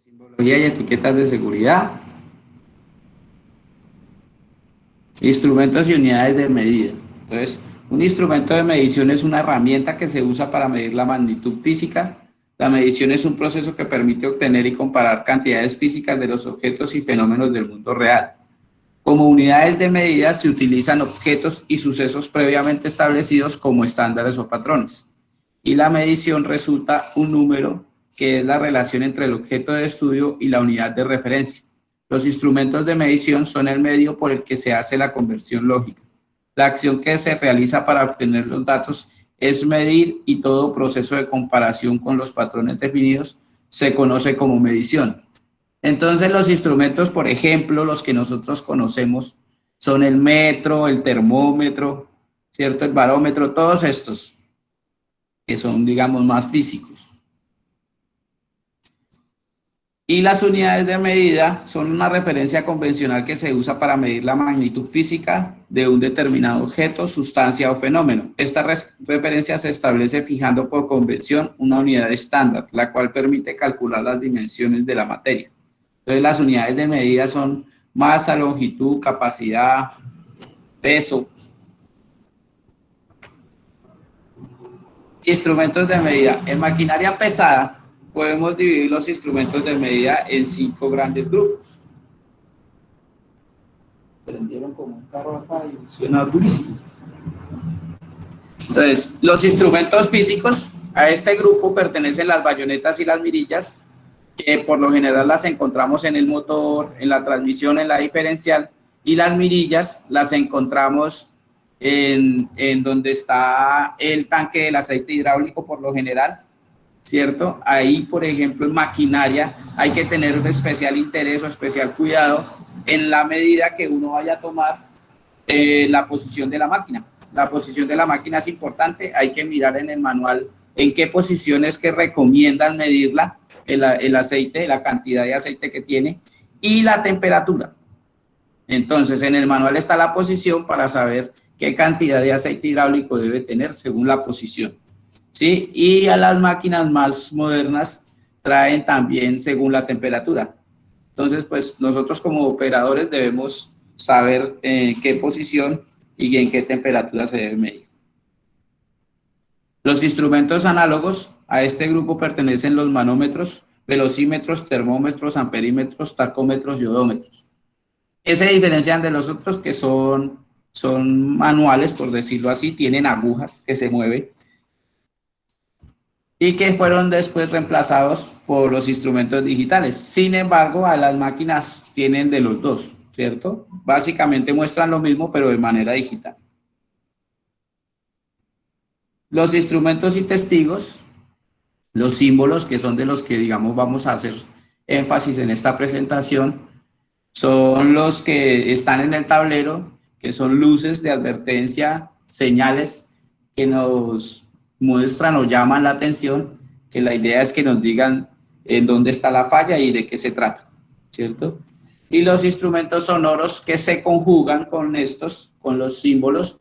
Simbología y etiquetas de seguridad. Instrumentos y unidades de medida. Entonces, un instrumento de medición es una herramienta que se usa para medir la magnitud física. La medición es un proceso que permite obtener y comparar cantidades físicas de los objetos y fenómenos del mundo real. Como unidades de medida se utilizan objetos y sucesos previamente establecidos como estándares o patrones. Y la medición resulta un número que es la relación entre el objeto de estudio y la unidad de referencia. Los instrumentos de medición son el medio por el que se hace la conversión lógica. La acción que se realiza para obtener los datos es medir y todo proceso de comparación con los patrones definidos se conoce como medición. Entonces los instrumentos, por ejemplo, los que nosotros conocemos son el metro, el termómetro, ¿cierto? El barómetro, todos estos que son, digamos, más físicos. Y las unidades de medida son una referencia convencional que se usa para medir la magnitud física de un determinado objeto, sustancia o fenómeno. Esta referencia se establece fijando por convención una unidad estándar, la cual permite calcular las dimensiones de la materia. Entonces las unidades de medida son masa, longitud, capacidad, peso. Instrumentos de medida. En maquinaria pesada podemos dividir los instrumentos de medida en 5 grandes grupos. Prendieron como un carro acá y suena durísimo. Entonces, los instrumentos físicos, a este grupo pertenecen las bayonetas y las mirillas, que por lo general las encontramos en el motor, en la transmisión, en la diferencial, y las mirillas las encontramos en donde está el tanque del aceite hidráulico por lo general, ¿cierto? Ahí, por ejemplo, en maquinaria hay que tener un especial interés o especial cuidado en la medida que uno vaya a tomar la posición de la máquina. La posición de la máquina es importante, hay que mirar en el manual en qué posiciones que recomiendan medirla, el aceite, la cantidad de aceite que tiene y la temperatura. Entonces, en el manual está la posición para saber qué cantidad de aceite hidráulico debe tener según la posición, ¿sí? Y a las máquinas más modernas traen también según la temperatura. Entonces, pues nosotros como operadores debemos saber en qué posición y en qué temperatura se debe medir. Los instrumentos análogos, a este grupo pertenecen los manómetros, velocímetros, termómetros, amperímetros, tacómetros y odómetros. Se diferencian de los otros que son manuales, por decirlo así, tienen agujas que se mueven y que fueron después reemplazados por los instrumentos digitales. Sin embargo, a las máquinas tienen de los dos, ¿cierto? Básicamente muestran lo mismo, pero de manera digital. Los instrumentos y testigos, los símbolos, que son de los que, digamos, vamos a hacer énfasis en esta presentación, son los que están en el tablero, que son luces de advertencia, señales que nos muestran o llaman la atención, que la idea es que nos digan en dónde está la falla y de qué se trata, ¿cierto? Y los instrumentos sonoros que se conjugan con estos, con los símbolos,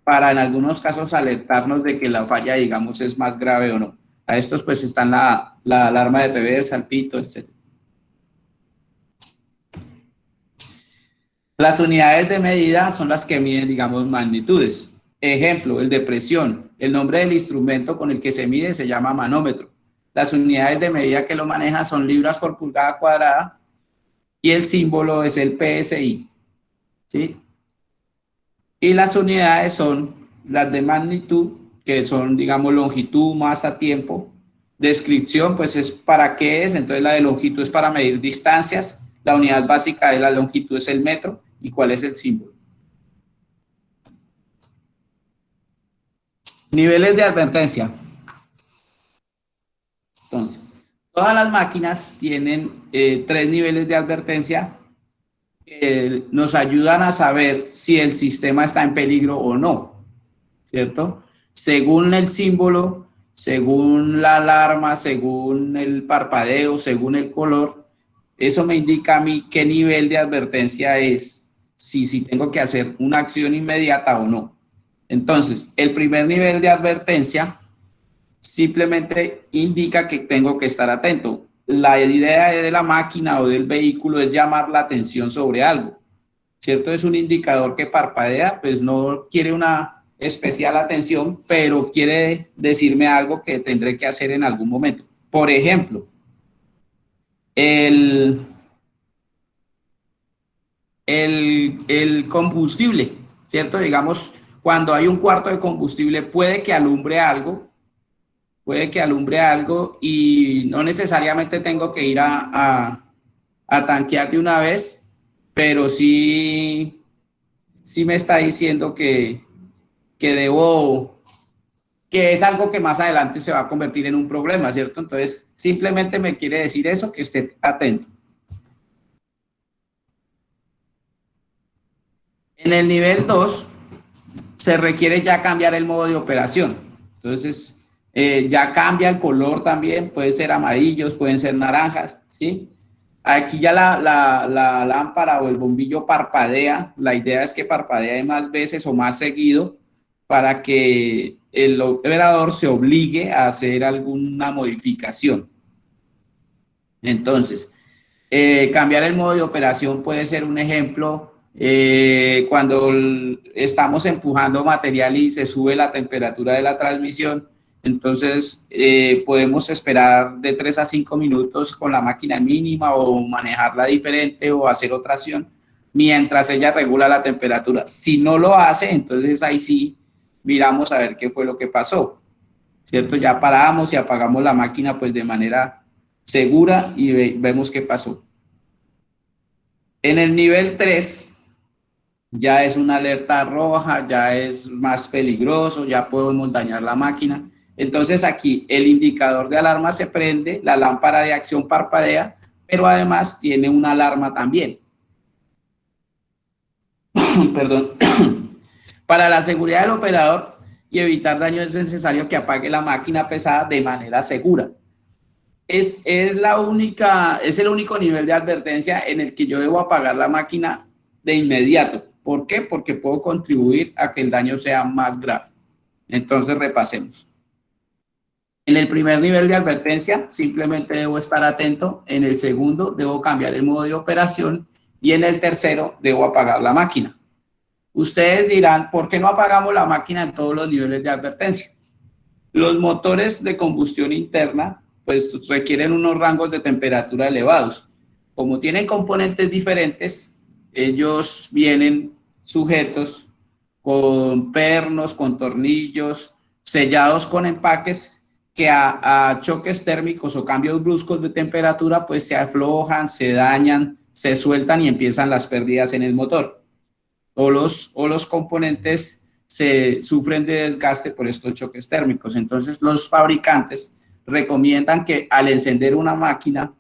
para en algunos casos alertarnos de que la falla, digamos, es más grave o no. A estos pues están la alarma de reversa, el pito, etc. Las unidades de medida son las que miden, digamos, magnitudes. Ejemplo, el de presión. El nombre del instrumento con el que se mide se llama manómetro. Las unidades de medida que lo manejan son libras por pulgada cuadrada y el símbolo es el PSI, ¿sí? Y las unidades son las de magnitud, que son, digamos, longitud, masa, tiempo. Descripción, pues es para qué es. Entonces la de longitud es para medir distancias. La unidad básica de la longitud es el metro. ¿Y cuál es el símbolo? Niveles de advertencia. Entonces, todas las máquinas tienen 3 niveles de advertencia que nos ayudan a saber si el sistema está en peligro o no, ¿cierto? Según el símbolo, según la alarma, según el parpadeo, según el color, eso me indica a mí qué nivel de advertencia es, si tengo que hacer una acción inmediata o no. Entonces, el primer nivel de advertencia simplemente indica que tengo que estar atento. la idea de la máquina o del vehículo es llamar la atención sobre algo, ¿cierto? Es un indicador que parpadea, pues no quiere una especial atención, pero quiere decirme algo que tendré que hacer en algún momento. Por ejemplo, el, el combustible, ¿cierto? Digamos, cuando hay un cuarto de combustible puede que alumbre algo y no necesariamente tengo que ir a tanquear de una vez, pero sí me está diciendo que debo, que es algo que más adelante se va a convertir en un problema, ¿cierto? Entonces, simplemente me quiere decir eso, que esté atento. En el nivel 2 se requiere ya cambiar el modo de operación. Entonces, ya cambia el color también, puede ser amarillos, pueden ser naranjas, ¿sí? Aquí ya la lámpara o el bombillo parpadea. La idea es que parpadee más veces o más seguido para que el operador se obligue a hacer alguna modificación. Entonces, cambiar el modo de operación puede ser un ejemplo cuando estamos empujando material y se sube la temperatura de la transmisión. Entonces, podemos esperar de 3 a 5 minutos con la máquina mínima o manejarla diferente o hacer otra acción mientras ella regula la temperatura. Si no lo hace, entonces ahí sí miramos a ver qué fue lo que pasó, ¿cierto? Ya paramos y apagamos la máquina pues de manera segura y vemos qué pasó. En el nivel 3 ya es una alerta roja, ya es más peligroso, ya podemos dañar la máquina. Entonces aquí el indicador de alarma se prende, la lámpara de acción parpadea, pero además tiene una alarma también. Perdón. Para la seguridad del operador y evitar daños es necesario que apague la máquina pesada de manera segura. Es el único nivel de advertencia en el que yo debo apagar la máquina de inmediato. ¿Por qué? Porque puedo contribuir a que el daño sea más grave. Entonces, repasemos. En el primer nivel de advertencia, simplemente debo estar atento. En el segundo, debo cambiar el modo de operación. Y en el tercero, debo apagar la máquina. Ustedes dirán, ¿por qué no apagamos la máquina en todos los niveles de advertencia? Los motores de combustión interna pues requieren unos rangos de temperatura elevados. Como tienen componentes diferentes, ellos vienen sujetos con pernos, con tornillos, sellados con empaques que a choques térmicos o cambios bruscos de temperatura pues se aflojan, se dañan, se sueltan y empiezan las pérdidas en el motor. O los componentes se sufren de desgaste por estos choques térmicos. Entonces, los fabricantes recomiendan que al encender una máquina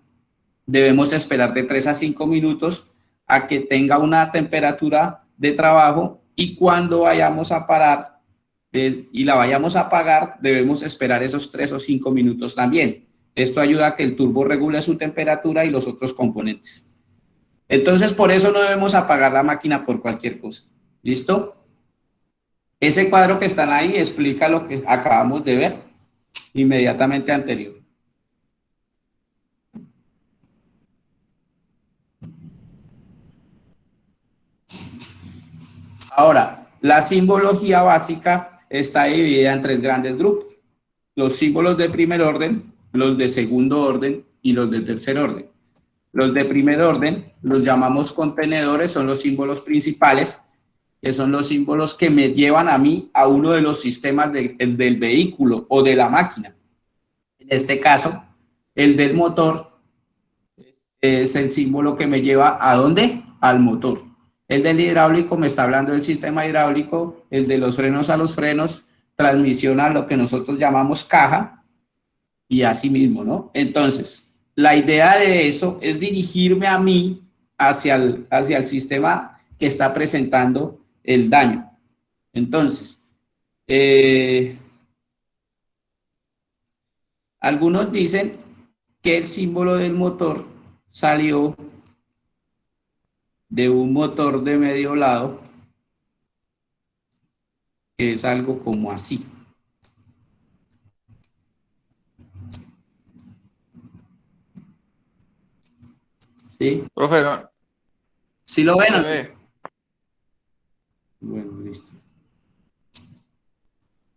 debemos esperar de 3 a 5 minutos a que tenga una temperatura de trabajo y cuando vayamos a parar y la vayamos a apagar, debemos esperar esos 3 o 5 minutos también. Esto ayuda a que el turbo regule su temperatura y los otros componentes. Entonces, por eso no debemos apagar la máquina por cualquier cosa. ¿Listo? Ese cuadro que están ahí explica lo que acabamos de ver inmediatamente anterior. Ahora, la simbología básica está dividida en tres grandes grupos. Los símbolos de primer orden, los de segundo orden y los de tercer orden. Los de primer orden los llamamos contenedores, son los símbolos principales, que son los símbolos que me llevan a mí a uno de los sistemas del vehículo o de la máquina. En este caso, el del motor es el símbolo que me lleva ¿a dónde? Al motor. El del hidráulico me está hablando del sistema hidráulico, el de los frenos a los frenos, transmisión a lo que nosotros llamamos caja y así mismo, ¿no? Entonces, la idea de eso es dirigirme a mí hacia el sistema que está presentando el daño. Entonces, algunos dicen que el símbolo del motor salió de un motor de medio lado, que es algo como así. ¿Sí? Profe, no, ¿Sí lo no ven? se ve. Bueno, listo.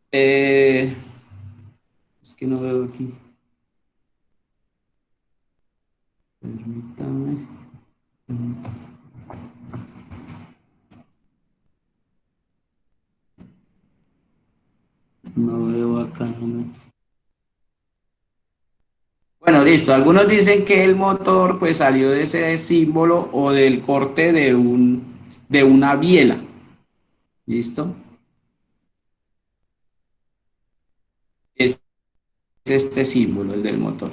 Es que no veo aquí. Permítame. No veo acá. No. Bueno, listo. Algunos dicen que el motor pues salió de ese símbolo o del corte de una biela. ¿Listo? Es este símbolo, el del motor.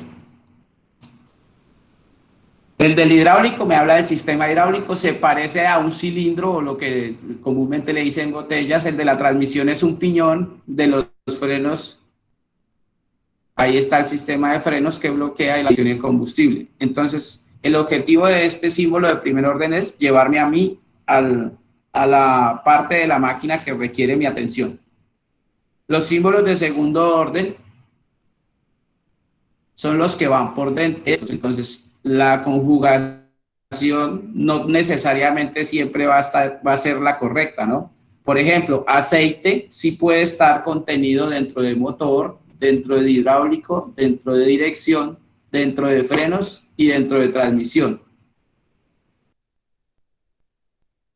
El del hidráulico me habla del sistema hidráulico, se parece a un cilindro o lo que comúnmente le dicen botellas. El de la transmisión es un piñón, de los frenos, ahí está el sistema de frenos que bloquea la ignición y el combustible. Entonces, el objetivo de este símbolo de primer orden es llevarme a mí a la parte de la máquina que requiere mi atención. Los símbolos de segundo orden son los que van por dentro. Entonces, la conjugación no necesariamente siempre va a ser la correcta, ¿no? Por ejemplo, aceite sí puede estar contenido dentro de motor, dentro de hidráulico, dentro de dirección, dentro de frenos y dentro de transmisión.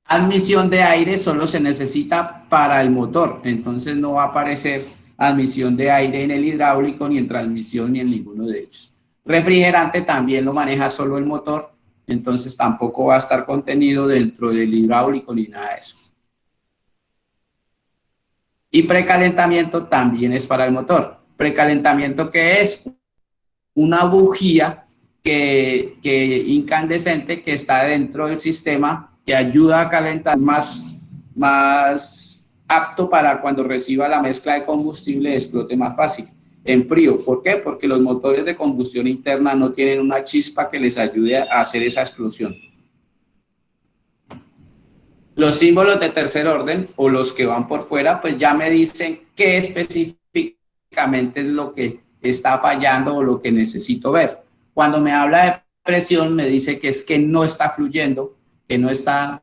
Admisión de aire solo se necesita para el motor, entonces no va a aparecer admisión de aire en el hidráulico, ni en transmisión, ni en ninguno de ellos. Refrigerante también lo maneja solo el motor, entonces tampoco va a estar contenido dentro del hidráulico ni nada de eso. Y precalentamiento también es para el motor. Precalentamiento, ¿qué es? Una bujía que incandescente que está dentro del sistema que ayuda a calentar más apto para cuando reciba la mezcla de combustible explote más fácil. En frío, ¿por qué? Porque los motores de combustión interna no tienen una chispa que les ayude a hacer esa explosión. Los símbolos de tercer orden o los que van por fuera, pues ya me dicen qué específicamente es lo que está fallando o lo que necesito ver. Cuando me habla de presión, me dice que es que no está fluyendo, que no está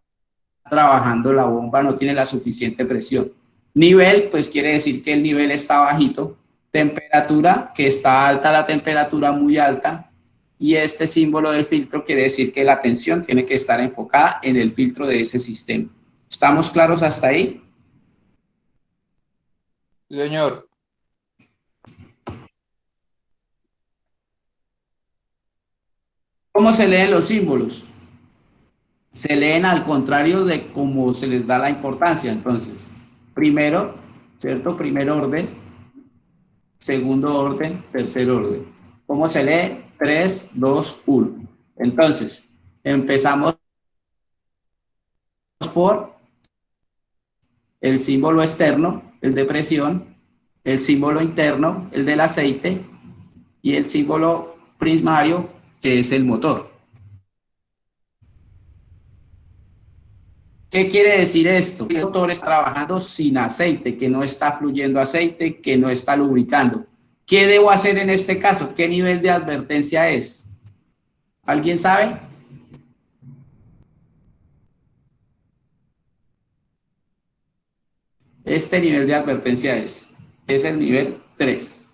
trabajando la bomba, no tiene la suficiente presión. Nivel, pues quiere decir que el nivel está bajito. Temperatura, que está alta la temperatura, muy alta. Y este símbolo del filtro quiere decir que la atención tiene que estar enfocada en el filtro de ese sistema. ¿Estamos claros hasta ahí? Sí, señor. ¿Cómo se leen los símbolos? Se leen al contrario de cómo se les da la importancia. Entonces, primero, ¿cierto? Primer orden, segundo orden, tercer orden. ¿Cómo se lee? 3, 2, 1. Entonces, empezamos por el símbolo externo, el de presión, el símbolo interno, el del aceite, y el símbolo primario, que es el motor. ¿Qué quiere decir esto? El motor está trabajando sin aceite, que no está fluyendo aceite, que no está lubricando. ¿Qué debo hacer en este caso? ¿Qué nivel de advertencia es? ¿Alguien sabe? Este nivel de advertencia es el nivel 3.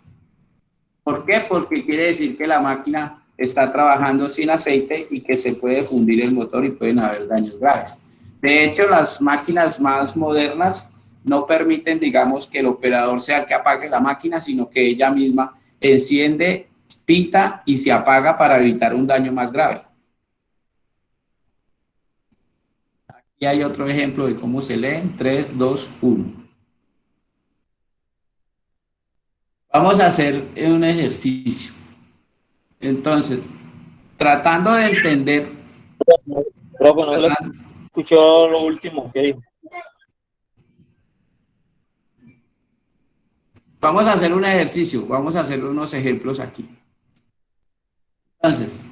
¿Por qué? Porque quiere decir que la máquina está trabajando sin aceite y que se puede fundir el motor y pueden haber daños graves. De hecho, las máquinas más modernas no permiten, digamos, que el operador sea el que apague la máquina, sino que ella misma enciende, pita y se apaga para evitar un daño más grave. Aquí hay otro ejemplo de cómo se lee. 3, 2, 1. Vamos a hacer un ejercicio. Entonces, tratando de entender, Profe, no se le escuchó lo último que dijo. vamos a hacer un ejercicio, vamos a hacer unos ejemplos aquí. Entonces,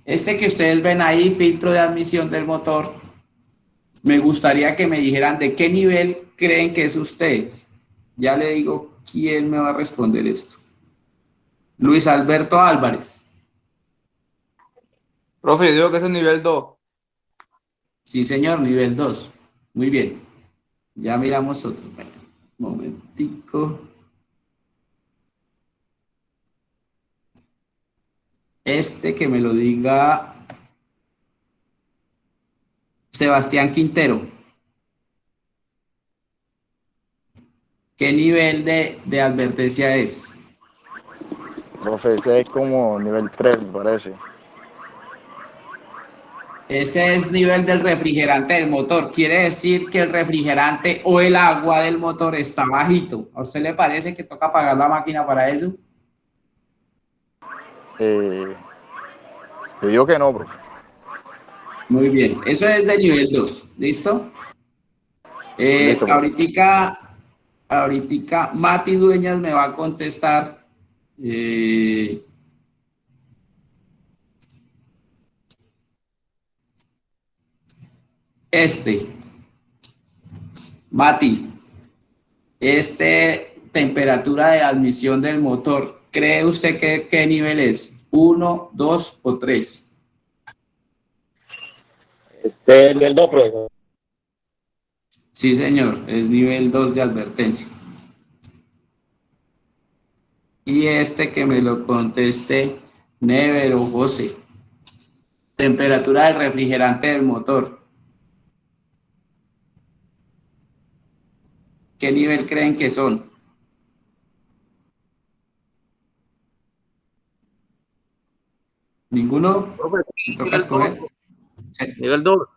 este que ustedes ven ahí, filtro de admisión del motor, me gustaría que me dijeran de qué nivel creen que es ustedes. Ya le digo quién me va a responder esto. Luis Alberto Álvarez. Profe, yo digo que es el nivel 2. Sí, señor, nivel 2. Muy bien. Ya miramos otro. Bueno, un momentico. Este que me lo diga Sebastián Quintero. ¿Qué nivel de advertencia es? Profe, ese es como nivel 3, me parece. Ese es nivel del refrigerante del motor. Quiere decir que el refrigerante o el agua del motor está bajito. ¿A usted le parece que toca apagar la máquina para eso? Eh, yo digo que no, profe. Muy bien. Eso es de nivel 2. ¿Listo? Listo, profe. Ahorita Mati Dueñas me va a contestar. eh, este, Mati, temperatura de admisión del motor, ¿cree usted que qué nivel es? ¿1, 2 o 3? Este es el 2, profe. Sí, señor, es nivel 2 de advertencia. Y que me lo conteste Never o José. Temperatura del refrigerante del motor. ¿Qué nivel creen que son? ¿Ninguno? Profe, ¿Me toca nivel 2. escoger? Sí. Nivel 2.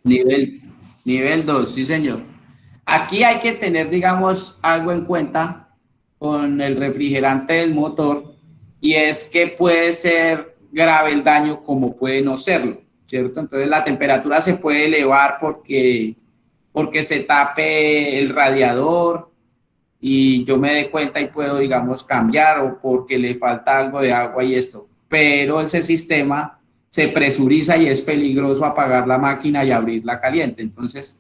Nivel, nivel 2, sí, señor. Aquí hay que tener, digamos, algo en cuenta con el refrigerante del motor, y es que puede ser grave el daño como puede no serlo, ¿cierto? Entonces la temperatura se puede elevar porque se tape el radiador y yo me dé cuenta y puedo, digamos, cambiar, o porque le falta algo de agua y esto. Pero ese sistema se presuriza y es peligroso apagar la máquina y abrirla caliente. Entonces,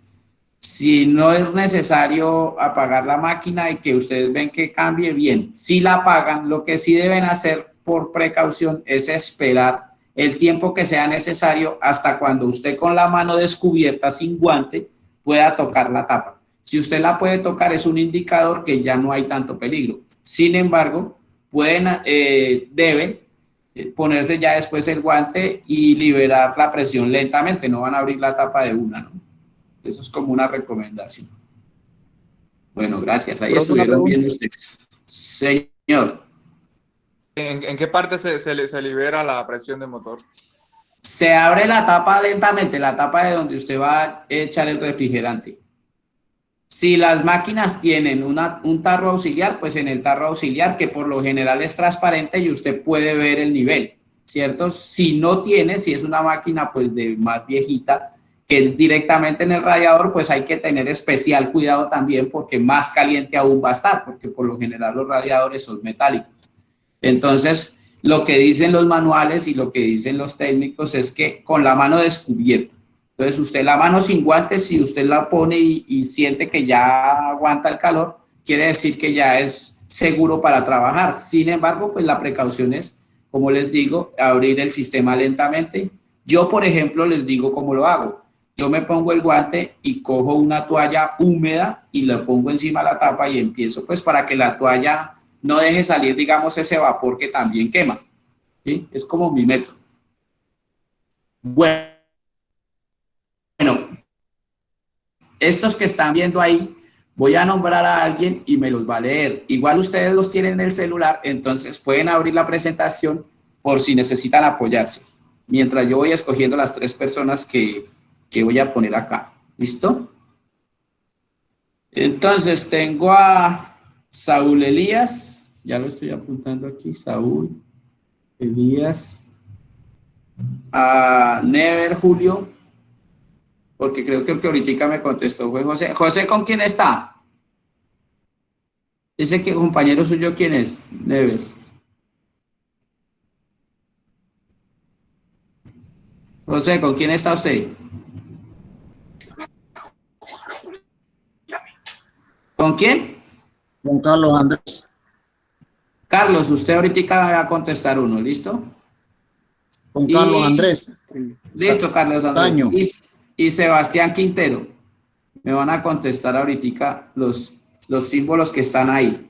si no es necesario apagar la máquina y que ustedes ven que cambie, bien, si la apagan, lo que sí deben hacer por precaución es esperar el tiempo que sea necesario hasta cuando usted con la mano descubierta sin guante pueda tocar la tapa. Si usted la puede tocar, es un indicador que ya no hay tanto peligro. Sin embargo, deben ponerse ya después el guante y liberar la presión lentamente, no van a abrir la tapa de una, ¿no? Eso es como una recomendación. Bueno, gracias. Ahí Profe, una estuvieron pregunta. bien ustedes. Señor, ¿En qué parte se libera la presión del motor? se abre la tapa lentamente, la tapa de donde usted va a echar el refrigerante. Si las máquinas tienen un tarro auxiliar, pues en el tarro auxiliar, que por lo general es transparente y usted puede ver el nivel, ¿cierto? Si no tiene, si es una máquina pues de más viejita, que es directamente en el radiador, pues hay que tener especial cuidado también porque más caliente aún va a estar, porque por lo general los radiadores son metálicos. Entonces, lo que dicen los manuales y lo que dicen los técnicos es que con la mano descubierta. Entonces, usted la mano sin guantes, si usted la pone y siente que ya aguanta el calor, quiere decir que ya es seguro para trabajar. Sin embargo, pues la precaución es, como les digo, abrir el sistema lentamente. Yo, por ejemplo, les digo cómo lo hago. Yo me pongo el guante y cojo una toalla húmeda y la pongo encima de la tapa y empiezo, pues, para que la toalla no deje salir, digamos, ese vapor que también quema. ¿Sí? Es como mi método. Bueno, estos que están viendo ahí, voy a nombrar a alguien y me los va a leer. Igual ustedes los tienen en el celular, entonces pueden abrir la presentación por si necesitan apoyarse. Mientras yo voy escogiendo las 3 personas que voy a poner acá. ¿Listo? Entonces tengo a Saúl Elías, ya lo estoy apuntando aquí, Saúl Elías, a Never Julio, porque creo que el que ahorita me contestó fue José. José, ¿con quién está? Dice que compañero suyo, ¿quién es? Never. José, ¿con quién está usted? ¿Con quién? Juan Carlos Andrés. Carlos, usted ahorita va a contestar uno, ¿listo? Con Carlos Y- Andrés. Listo, Carlos Andrés. Taño. Y Sebastián Quintero. Me van a contestar ahorita los símbolos que están ahí.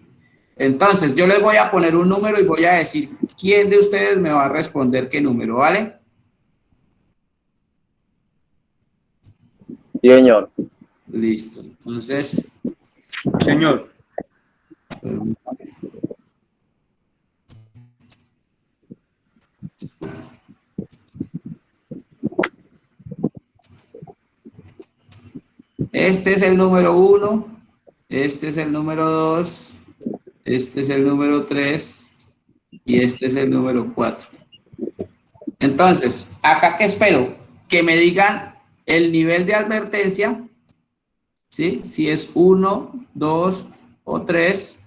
Entonces, yo les voy a poner un número y voy a decir quién de ustedes me va a responder qué número, ¿vale? Sí, señor. Listo. Entonces, Señor. este es el número 1, este es el número 2, este es el número 3 y este es el número 4. Entonces, acá que espero que me digan el nivel de advertencia, ¿sí? Si es 1, 2 o 3,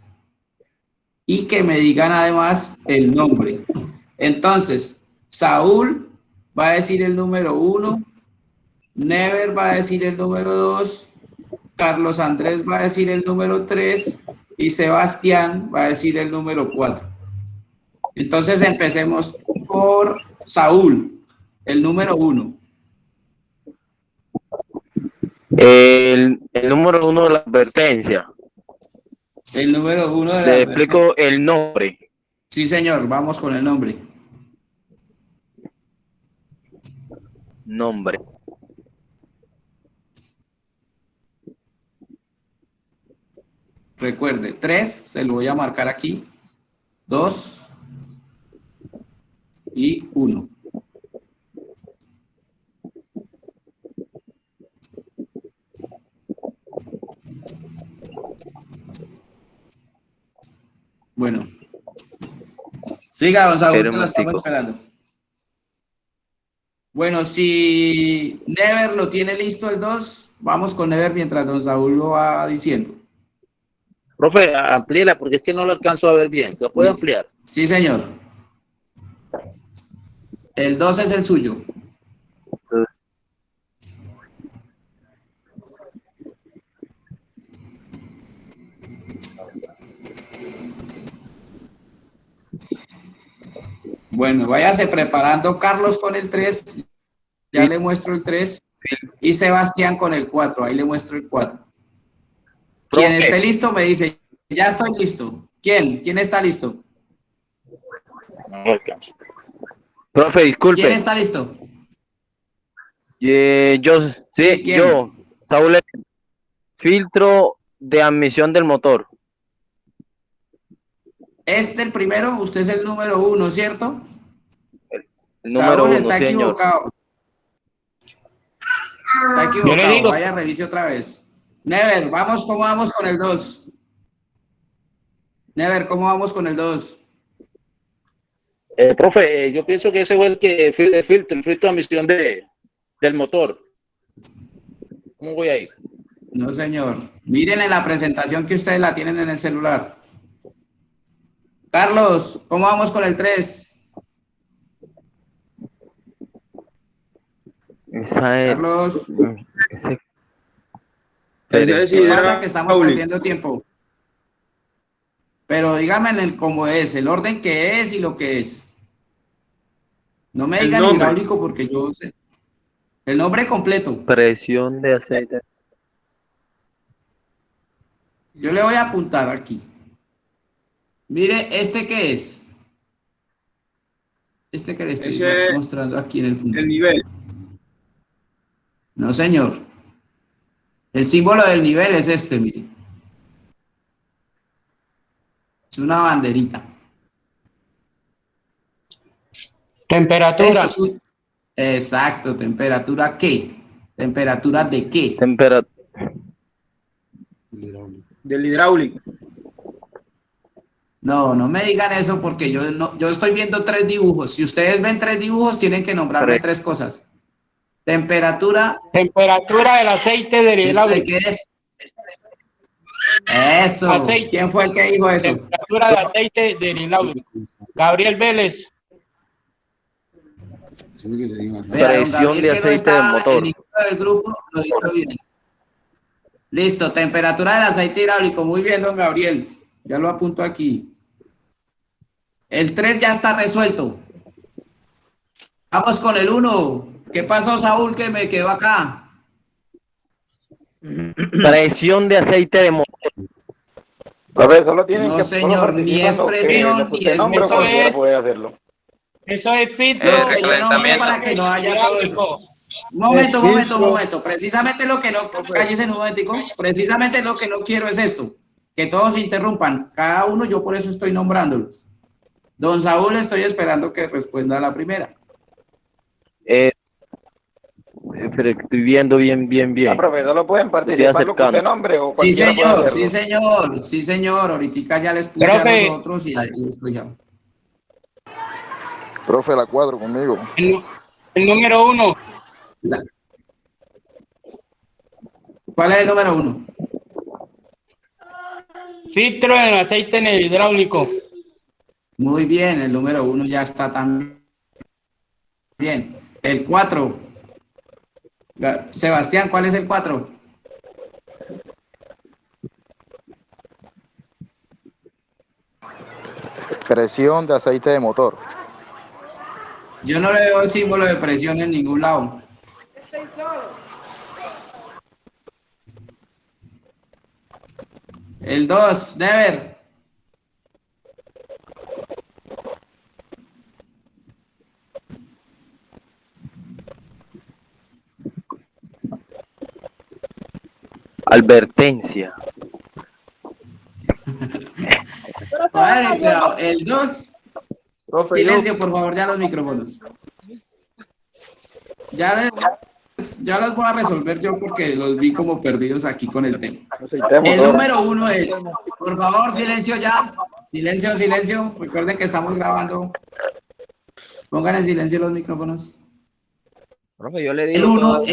y que me digan además el nombre. Entonces, Saúl va a decir el número 1, Never va a decir el número 2, Carlos Andrés va a decir el número 3 y Sebastián va a decir el número 4. Entonces empecemos por Saúl, el número 1. El número 1 de la advertencia. El número 1 de Le la... explico el nombre. Sí, señor, vamos con el nombre. Nombre. Recuerde, 3, se lo voy a marcar aquí, 2 y 1. Bueno. Siga, don Saúl, que lo estamos esperando. Bueno, si Never lo tiene listo el 2, vamos con Never mientras don Saúl lo va diciendo. Profe, amplíela porque es que no lo alcanzo a ver bien. ¿Lo puede ampliar? Sí, señor. El 2 es el suyo. Bueno, váyase preparando Carlos con el 3. Ya le muestro el 3. Y Sebastián con el 4. Ahí le muestro el 4. Quien esté listo me dice, ya estoy listo. ¿Quién? ¿Quién está listo? No lo alcanzo. Profe, disculpe. ¿Quién está listo? Yo, sí, ¿quién? yo, Saúl, filtro de admisión del motor. El primero, usted es el número 1, ¿cierto? El número Saúl 1, está sí, señor. equivocado. Está Yo equivocado. le digo. Vaya, revise otra vez. Never, vamos, ¿cómo vamos con el 2? Never, ¿cómo vamos con el 2? Profe, yo pienso que ese fue el filtro de admisión del motor. ¿Cómo voy a ir? No, señor. Miren en la presentación que ustedes la tienen en el celular. Carlos, ¿cómo vamos con el 3? Carlos. ¿Qué pasa? Que estamos perdiendo tiempo. Pero dígame cómo es, el orden que es y lo que es. No me digan hidráulico porque yo sé. El nombre completo. Presión de aceite. Yo le voy a apuntar aquí. Mire, ¿este qué es? Este que le estoy mostrando aquí en el punto. El nivel. No, señor. El símbolo del nivel es este, mire. Es una banderita. Temperatura. Exacto, ¿temperatura qué? ¿Temperatura de qué? Del hidráulico. No, no me digan eso porque yo estoy viendo 3 dibujos. Si ustedes ven 3 dibujos, tienen que nombrarme 3 cosas. Temperatura. Temperatura del aceite del hidráulico. ¿Qué es? Eso. Aceite. ¿Quién fue el que dijo eso? Temperatura de aceite del hidráulico. Gabriel Vélez. Presión de aceite del motor. Del grupo lo dijo bien. Listo, temperatura del aceite hidráulico. Muy bien, don Gabriel. Ya lo apunto aquí. El 3 ya está resuelto. Vamos con el 1. ¿Qué pasó, Saúl, que me quedó acá? Presión de aceite de motor. Profe, solo tienen No, que señor, ni es presión, ni es nombre, motor. cualquiera puede hacerlo. Eso es filtro Es que yo nombré para que no haya todo eso. Momento. Precisamente lo que no, cállese un momentico. Precisamente lo que no quiero es esto, que todos interrumpan. Cada uno, yo por eso estoy nombrándolos. Don Saúl, estoy esperando que responda a la primera. Pero estoy viendo bien. Profe, solo pueden participar lo que usted nombre o Sí, cualquiera puede señor, hacerlo. sí, señor. Ahorita ya les puse Profe. a los otros y ahí estoy ya. Profe, la cuadro conmigo. El número 1. ¿Cuál es el número 1? Filtro en el aceite en el hidráulico. Muy bien, el número 1 ya está también. Bien, el 4. Sebastián, ¿cuál es el 4? Presión de aceite de motor. Yo no le veo el símbolo de presión en ningún lado. El 2, Never. Advertencia. Vale, cuidado. El 2. Profe, Silencio, por favor, ya los micrófonos. Ya los voy a resolver yo porque los vi como perdidos aquí con el tema. El número 1 es, por favor, silencio ya. Silencio. Recuerden que estamos grabando. Pongan en silencio los micrófonos. Profe, yo le digo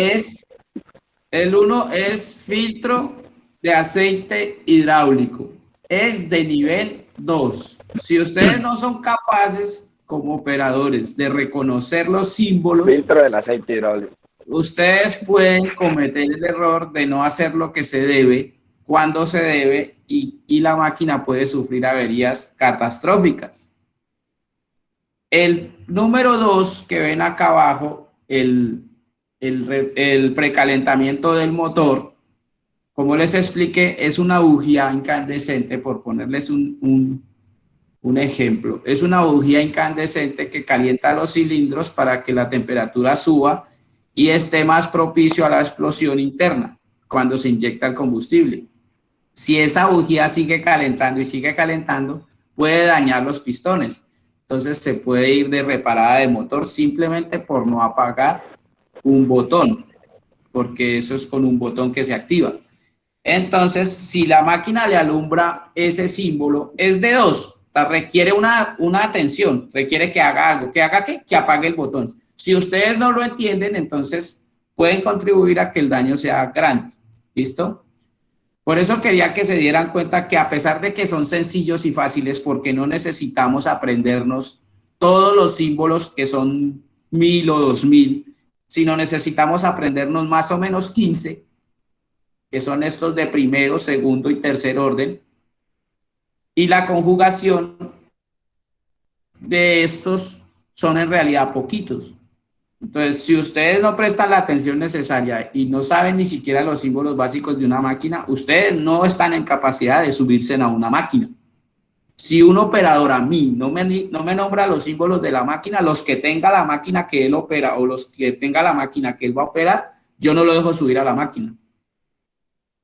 El 1 es filtro de aceite hidráulico. Es de nivel 2. Si ustedes no son capaces, como operadores, de reconocer los símbolos, filtro del aceite hidráulico. Ustedes pueden cometer el error de no hacer lo que se debe, cuando se debe, y la máquina puede sufrir averías catastróficas. El número 2 que ven acá abajo, el precalentamiento del motor, como les expliqué, es una bujía incandescente, por ponerles un ejemplo. Es una bujía incandescente que calienta los cilindros para que la temperatura suba y esté más propicio a la explosión interna cuando se inyecta el combustible. Si esa bujía sigue calentando, puede dañar los pistones. Entonces se puede ir de reparada de motor simplemente por no apagar un botón, porque eso es con un botón que se activa. Entonces, si la máquina le alumbra ese símbolo, es de 2, requiere una atención, requiere que haga algo. ¿Que haga qué? Que apague el botón. Si ustedes no lo entienden, entonces pueden contribuir a que el daño sea grande. ¿Listo? Por eso quería que se dieran cuenta que a pesar de que son sencillos y fáciles, porque no necesitamos aprendernos todos los símbolos que son 1000 o 2000, sino necesitamos aprendernos más o menos 15, que son estos de primero, segundo y tercer orden, y la conjugación de estos son en realidad poquitos. Entonces, si ustedes no prestan la atención necesaria y no saben ni siquiera los símbolos básicos de una máquina, ustedes no están en capacidad de subirse a una máquina. Si un operador a mí no me nombra los símbolos de la máquina, los que tenga la máquina que él opera o los que tenga la máquina que él va a operar, yo no lo dejo subir a la máquina.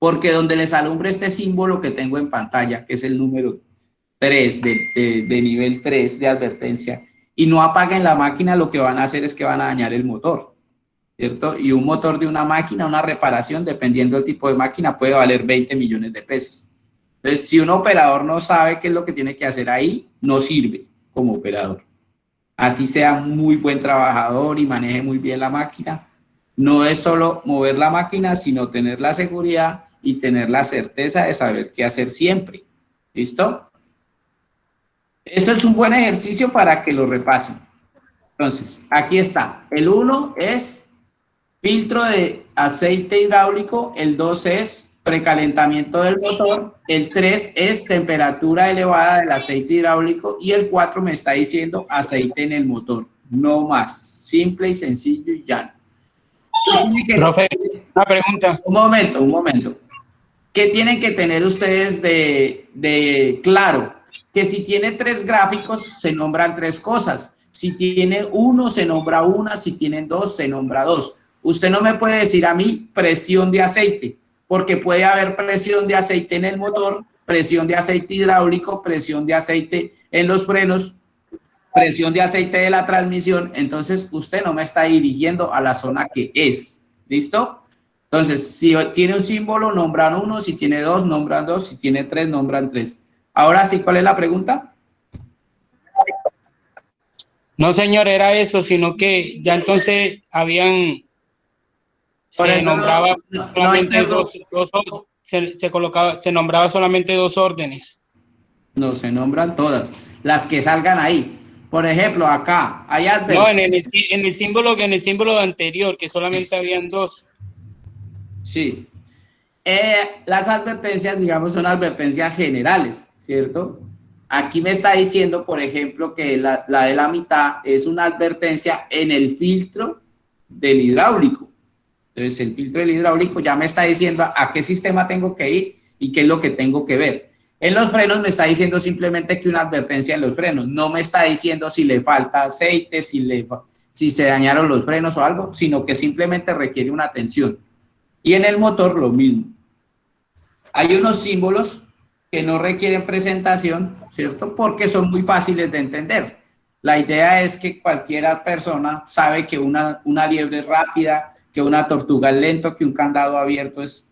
Porque donde les alumbre este símbolo que tengo en pantalla, que es el número 3 de nivel 3 de advertencia, y no apaguen la máquina, lo que van a hacer es que van a dañar el motor, ¿cierto? Y un motor de una máquina, una reparación, dependiendo del tipo de máquina, puede valer 20 millones de pesos. Entonces, si un operador no sabe qué es lo que tiene que hacer ahí, no sirve como operador. Así sea muy buen trabajador y maneje muy bien la máquina, no es solo mover la máquina, sino tener la seguridad y tener la certeza de saber qué hacer siempre. ¿Listo? Eso es un buen ejercicio para que lo repasen. Entonces, aquí está. El 1 es filtro de aceite hidráulico, el 2 es precalentamiento del motor, el 3 es temperatura elevada del aceite hidráulico y el 4 me está diciendo aceite en el motor. no más. Simple y sencillo y llano. Profe, una pregunta. Un momento. ¿Qué tienen que tener ustedes de claro? Que si tiene 3 gráficos, se nombran 3 cosas. Si tiene 1, se nombra una. Si tienen 2, se nombra 2. Usted no me puede decir a mí presión de aceite, porque puede haber presión de aceite en el motor, presión de aceite hidráulico, presión de aceite en los frenos, presión de aceite de la transmisión. Entonces, usted no me está dirigiendo a la zona que es. ¿Listo? Entonces, si tiene un símbolo, nombran 1, si tiene 2, nombran 2, si tiene 3, nombran 3. Ahora sí, ¿cuál es la pregunta? No, señor, era eso, sino que ya entonces habían... Por se eso nombraba no solamente entiendo. se nombraba solamente 2 órdenes. No, se nombran todas, las que salgan ahí. Por ejemplo, acá hay No, advertencias. en el símbolo anterior, que solamente habían 2. Sí. Las advertencias, digamos, son advertencias generales, ¿cierto? Aquí me está diciendo, por ejemplo, que la de la mitad es una advertencia en el filtro del hidráulico. Entonces, el filtro del hidráulico ya me está diciendo a qué sistema tengo que ir y qué es lo que tengo que ver. En los frenos me está diciendo simplemente que una advertencia en los frenos. No me está diciendo si le falta aceite, si se dañaron los frenos o algo, sino que simplemente requiere una atención. Y en el motor lo mismo. Hay unos símbolos que no requieren presentación, ¿cierto? Porque son muy fáciles de entender. La idea es que cualquier persona sabe que una liebre es rápida, que una tortuga es lento, que un candado abierto es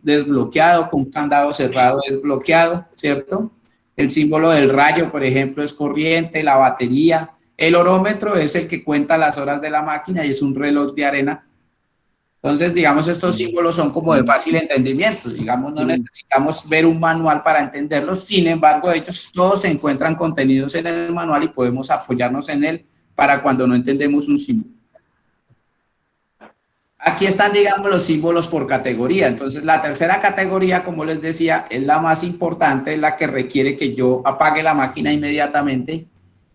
desbloqueado, que un candado cerrado es bloqueado, ¿cierto? El símbolo del rayo, por ejemplo, es corriente, la batería. El orómetro es el que cuenta las horas de la máquina y es un reloj de arena. Entonces, digamos, estos símbolos son como de fácil entendimiento, digamos, no necesitamos ver un manual para entenderlos, sin embargo, ellos todos se encuentran contenidos en el manual y podemos apoyarnos en él para cuando no entendemos un símbolo. Aquí están, digamos, los símbolos por categoría. Entonces, la tercera categoría, como les decía, es la más importante, es la que requiere que yo apague la máquina inmediatamente,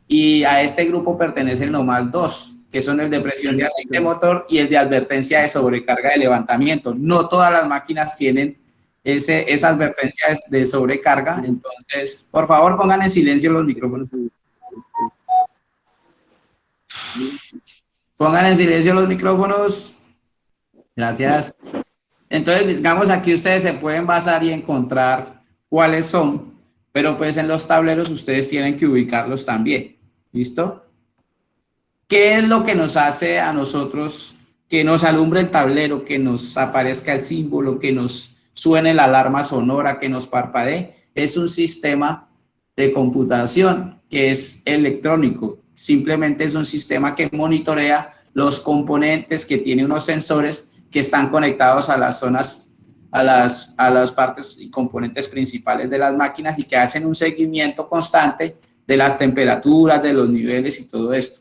y a este grupo pertenecen nomás 2, que son el de presión de aceite motor y el de advertencia de sobrecarga de levantamiento. No todas las máquinas tienen esa advertencia de sobrecarga. Entonces, por favor, pongan en silencio los micrófonos. Pongan en silencio los micrófonos. Gracias. Entonces, digamos, aquí ustedes se pueden basar y encontrar cuáles son, pero pues en los tableros ustedes tienen que ubicarlos también. ¿Listo? ¿Qué es lo que nos hace a nosotros que nos alumbre el tablero, que nos aparezca el símbolo, que nos suene la alarma sonora, que nos parpadee? Es un sistema de computación que es electrónico. Simplemente es un sistema que monitorea los componentes, que tiene unos sensores que están conectados a las zonas, a las partes y componentes principales de las máquinas, y que hacen un seguimiento constante de las temperaturas, de los niveles y todo esto.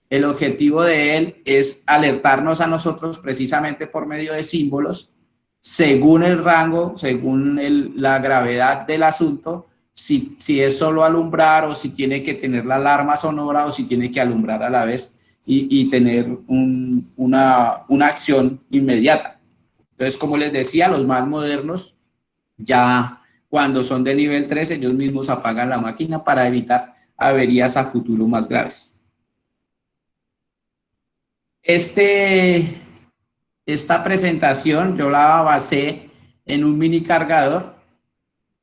El objetivo de él es alertarnos a nosotros precisamente por medio de símbolos, según el rango, según la gravedad del asunto, si es solo alumbrar o si tiene que tener la alarma sonora o si tiene que alumbrar a la vez y tener una acción inmediata. Entonces, como les decía, los más modernos ya cuando son de nivel 3, ellos mismos apagan la máquina para evitar averías a futuro más graves. Esta presentación yo la basé en un mini cargador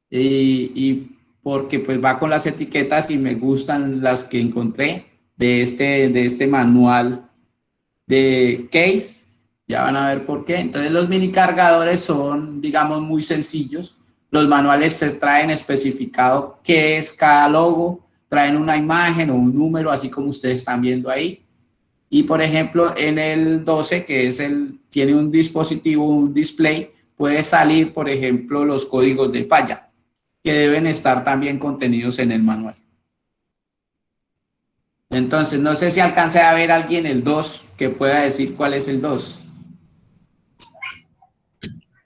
y porque pues va con las etiquetas y me gustan las que encontré de este manual de case. Ya van a ver por qué. Entonces los mini cargadores son, digamos, muy sencillos. Los manuales se traen especificado qué es cada logo, traen una imagen o un número, así como ustedes están viendo ahí. Y por ejemplo, en el 12, que es tiene un dispositivo, un display, puede salir, por ejemplo, los códigos de falla, que deben estar también contenidos en el manual. Entonces, no sé si alcance a ver a alguien el 2 que pueda decir cuál es el 2.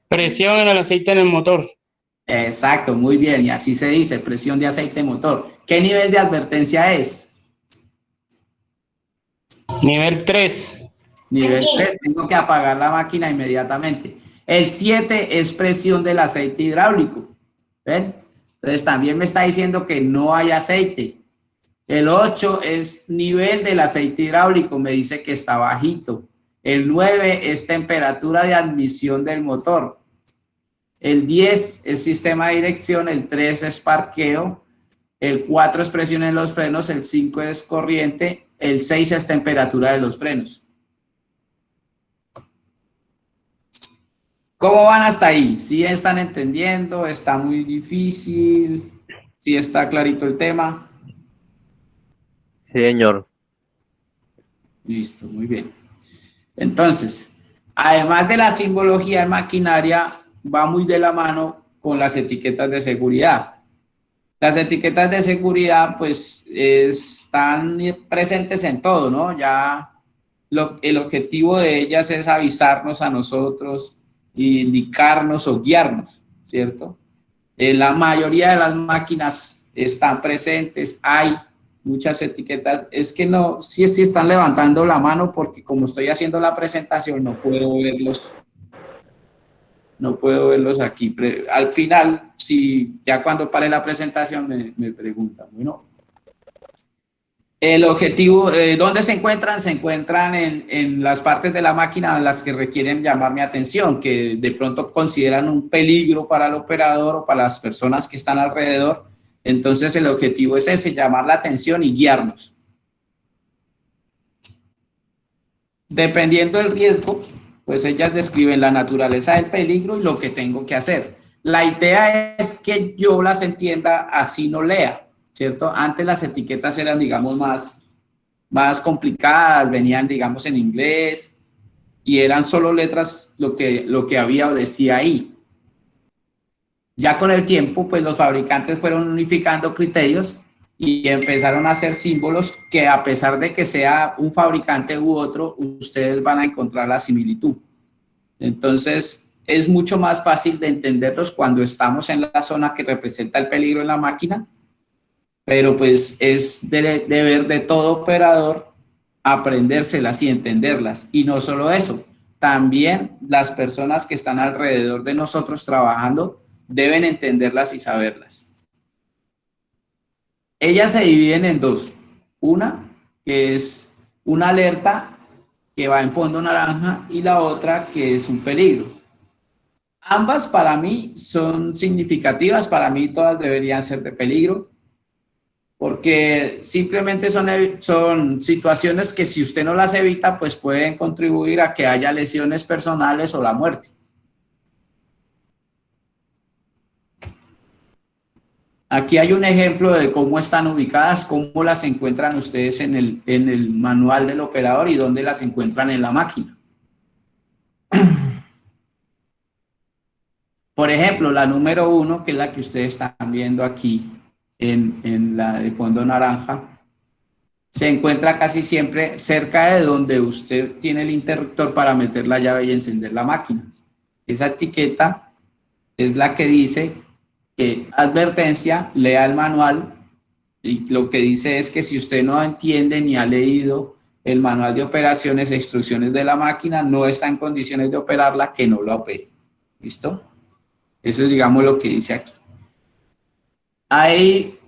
Presión en el aceite en el motor. Exacto, muy bien, y así se dice, presión de aceite motor. ¿Qué nivel de advertencia es? Nivel 3. Nivel 3, tengo que apagar la máquina inmediatamente. El 7 es presión del aceite hidráulico. ¿Ven? Entonces también me está diciendo que no hay aceite. El 8 es nivel del aceite hidráulico, me dice que está bajito. El 9 es temperatura de admisión del motor. El 10 es sistema de dirección, el 3 es parqueo, el 4 es presión en los frenos, el 5 es corriente, el 6 es temperatura de los frenos. ¿Cómo van hasta ahí? ¿Sí están entendiendo? ¿Está muy difícil? ¿Sí está clarito el tema? Sí, señor. Listo, muy bien. Entonces, además de la simbología de maquinaria, va muy de la mano con las etiquetas de seguridad. Las etiquetas de seguridad, pues, están presentes en todo, ¿no? Ya el objetivo de ellas es avisarnos a nosotros, indicarnos o guiarnos, ¿cierto? La mayoría de las máquinas están presentes, hay muchas etiquetas. Es que no, sí están levantando la mano porque como estoy haciendo la presentación no puedo verlos. No puedo verlos aquí. Al final, si ya cuando pare la presentación me preguntan, bueno, el objetivo, ¿dónde se encuentran? Se encuentran en las partes de la máquina en las que requieren llamar mi atención, que de pronto consideran un peligro para el operador o para las personas que están alrededor. Entonces el objetivo es ese, llamar la atención y guiarnos. Dependiendo del riesgo, pues ellas describen la naturaleza del peligro y lo que tengo que hacer. La idea es que yo las entienda, así no lea, ¿cierto? Antes las etiquetas eran, digamos, más complicadas, venían, digamos, en inglés y eran solo letras lo que había o decía ahí. Ya con el tiempo, pues los fabricantes fueron unificando criterios y empezaron a hacer símbolos que a pesar de que sea un fabricante u otro, ustedes van a encontrar la similitud. Entonces, es mucho más fácil de entenderlos cuando estamos en la zona que representa el peligro en la máquina, pero pues es deber de todo operador aprendérselas y entenderlas. Y no solo eso, también las personas que están alrededor de nosotros trabajando deben entenderlas y saberlas. Ellas se dividen en dos. Una, que es una alerta que va en fondo naranja y la otra que es un peligro. Ambas para mí son significativas, para mí todas deberían ser de peligro, porque simplemente son situaciones que si usted no las evita, pues pueden contribuir a que haya lesiones personales o la muerte. Aquí hay un ejemplo de cómo están ubicadas, cómo las encuentran ustedes en el manual del operador y dónde las encuentran en la máquina. Por ejemplo, la número 1, que es la que ustedes están viendo aquí en la de fondo naranja, se encuentra casi siempre cerca de donde usted tiene el interruptor para meter la llave y encender la máquina. Esa etiqueta es la que dice advertencia, lea el manual, y lo que dice es que si usted no entiende ni ha leído el manual de operaciones e instrucciones de la máquina, no está en condiciones de operarla, que no la opere. ¿Listo? Eso es, digamos, lo que dice aquí. Ahí,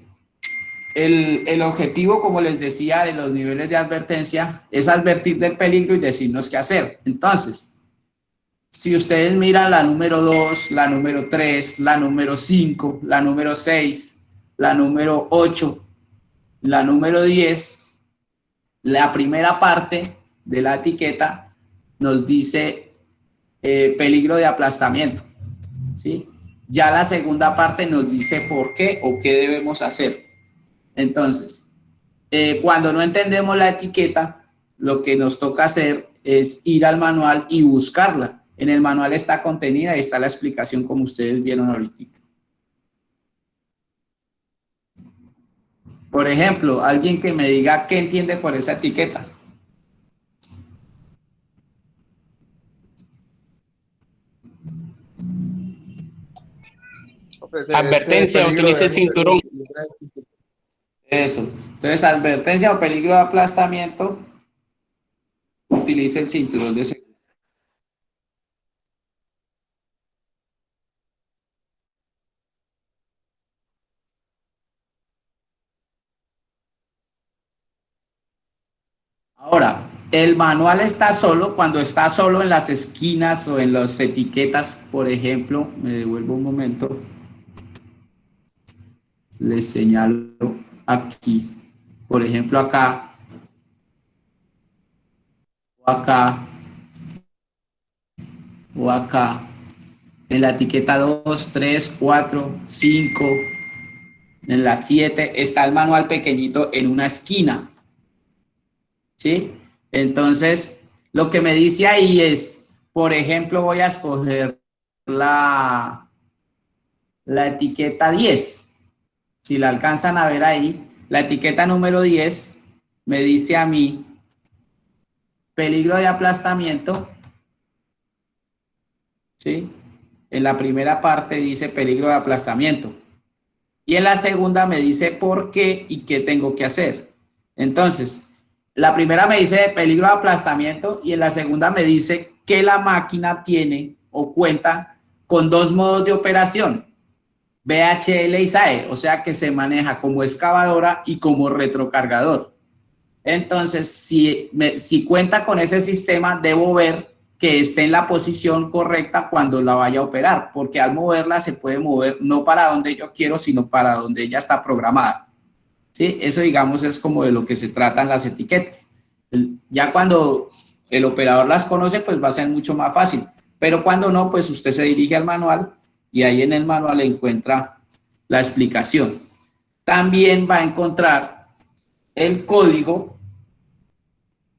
el objetivo, como les decía, de los niveles de advertencia es advertir del peligro y decirnos qué hacer. Entonces, si ustedes miran la número 2, la número 3, la número 5, la número 6, la número 8, la número 10, la primera parte de la etiqueta nos dice peligro de aplastamiento, ¿sí? Ya la segunda parte nos dice por qué o qué debemos hacer. Entonces, cuando no entendemos la etiqueta, lo que nos toca hacer es ir al manual y buscarla. En el manual está contenida y está la explicación como ustedes vieron ahorita. Por ejemplo, alguien que me diga qué entiende por esa etiqueta. Advertencia, utilice el cinturón. Eso. Entonces, advertencia o peligro de aplastamiento utilice el cinturón de seguridad. Ahora, el manual está solo cuando está solo en las esquinas o en las etiquetas, por ejemplo. Me devuelvo un momento. Les señalo aquí. Por ejemplo, acá. O acá. O acá. En la etiqueta 2, 3, 4, 5. En la 7 está el manual pequeñito en una esquina. ¿Sí? Entonces, lo que me dice ahí es, por ejemplo, voy a escoger la etiqueta 10. Si la alcanzan a ver ahí, la etiqueta número 10 me dice a mí peligro de aplastamiento. ¿Sí? En la primera parte dice peligro de aplastamiento. Y en la segunda me dice por qué y qué tengo que hacer. Entonces, la primera me dice peligro de aplastamiento y en la segunda me dice que la máquina tiene o cuenta con dos modos de operación, VHL y SAE, o sea que se maneja como excavadora y como retrocargador. Entonces, si cuenta con ese sistema, debo ver que esté en la posición correcta cuando la vaya a operar, porque al moverla se puede mover no para donde yo quiero, sino para donde ella está programada. ¿Sí? Eso, digamos, es como de lo que se tratan las etiquetas. Ya cuando el operador las conoce, pues va a ser mucho más fácil, pero cuando no, pues usted se dirige al manual y ahí en el manual encuentra la explicación. También va a encontrar el código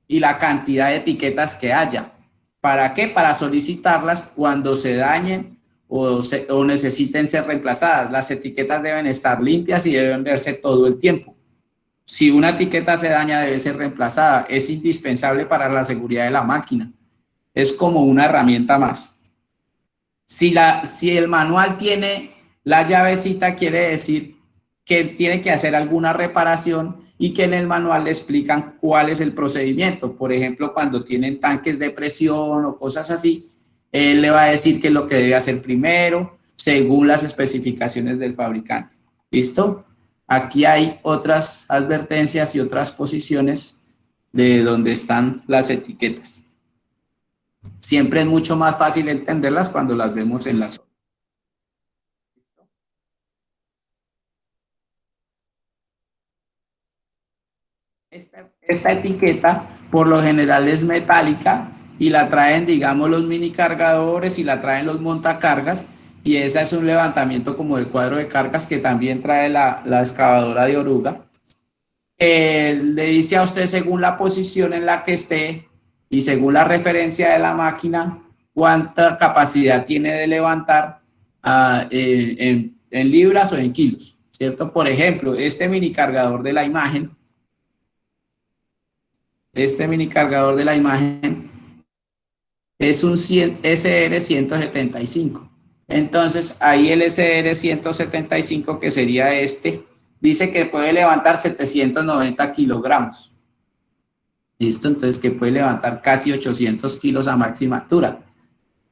y la cantidad de etiquetas que haya. ¿Para qué? Para solicitarlas cuando se dañen o necesiten ser reemplazadas. Las etiquetas deben estar limpias y deben verse todo el tiempo. Si una etiqueta se daña, debe ser reemplazada. Es indispensable para la seguridad de la máquina. Es como una herramienta más. Si el manual tiene la llavecita, quiere decir que tiene que hacer alguna reparación y que en el manual le explican cuál es el procedimiento. Por ejemplo, cuando tienen tanques de presión o cosas así, él le va a decir qué es lo que debe hacer primero, según las especificaciones del fabricante. ¿Listo? Aquí hay otras advertencias y otras posiciones de donde están las etiquetas. Siempre es mucho más fácil entenderlas cuando las vemos en la zona. Esta etiqueta por lo general es metálica y la traen, digamos, los mini cargadores y la traen los montacargas, y esa es un levantamiento como de cuadro de cargas que también trae la excavadora de oruga. Le dice a usted, según la posición en la que esté y según la referencia de la máquina, cuánta capacidad tiene de levantar en libras o en kilos, ¿cierto? Por ejemplo, este mini cargador de la imagen, es un SR175. Entonces, ahí el SR175, que sería este, dice que puede levantar 790 kilogramos. ¿Listo? Entonces, que puede levantar casi 800 kilos a máxima altura.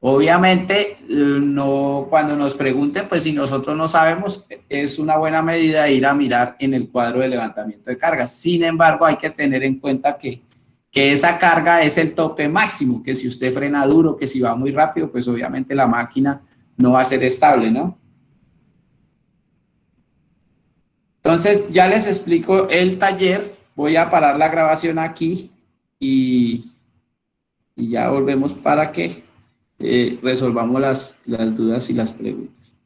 Obviamente, no, cuando nos pregunten, pues si nosotros no sabemos, es una buena medida ir a mirar en el cuadro de levantamiento de cargas. Sin embargo, hay que tener en cuenta que esa carga es el tope máximo, que si usted frena duro, que si va muy rápido, pues obviamente la máquina no va a ser estable, ¿no? Entonces, ya les explico el taller. Voy a parar la grabación aquí y ya volvemos para que resolvamos las dudas y las preguntas.